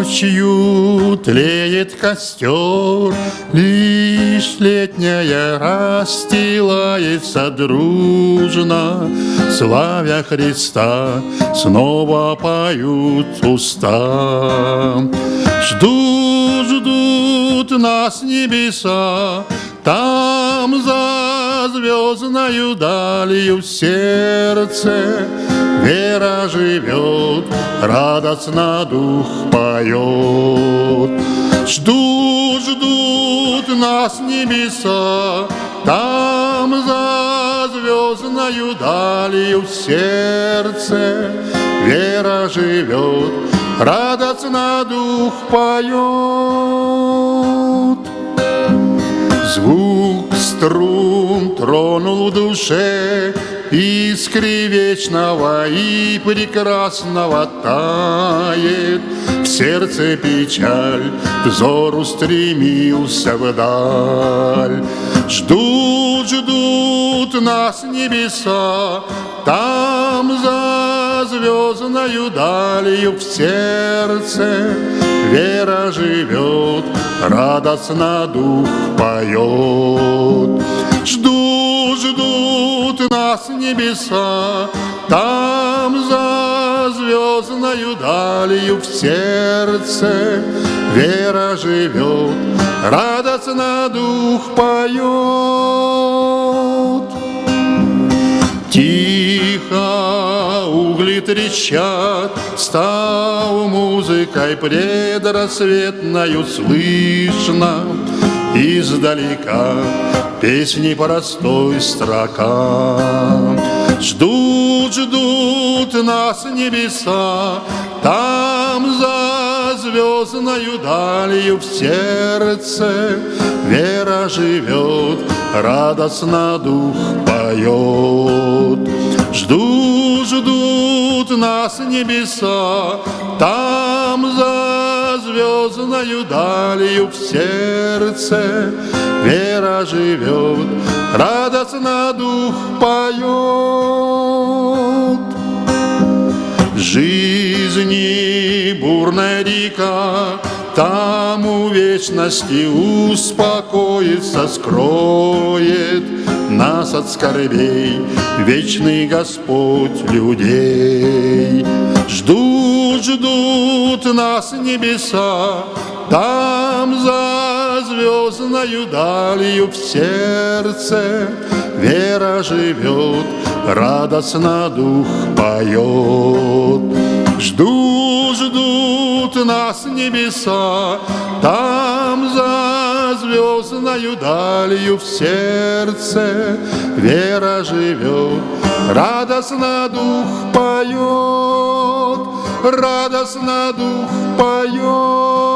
Ночью тлеет костер, лишь летняя расстилается дружно. Славя Христа, снова поют уста. Ждут нас небеса, там за звездною далью в сердце вера живет, радостно дух поет. Ждут нас небеса, там за звездною далью в сердце вера живет, радостно дух поет. Звук струн тронул в душе, искры вечного и прекрасного тает. В сердце печаль, взор устремился вдаль. Ждут нас небеса, там за звездною далью в сердце вера живет, радостно дух поет. Ждут нас небеса, там за звездною далью в сердце вера живет, радостно дух поет. Тихо угли трещат, став музыкой предрассветною слышно. Издалека песни простой строка. Ждут нас небеса, там за звездною далью в сердце вера живет, радостно дух поет. Ждут нас небеса, там за звездною далью в сердце вера живет, радостно дух поет. Жизни бурная река, там у вечности успокоится, скроет нас от скорбей вечный Господь людей. Ждут нас небеса, там за звездною далью в сердце вера живет, радостно дух поет. Ждут нас небеса, там за звездною далью в сердце вера живет, радостно дух поет, радостно дух поет.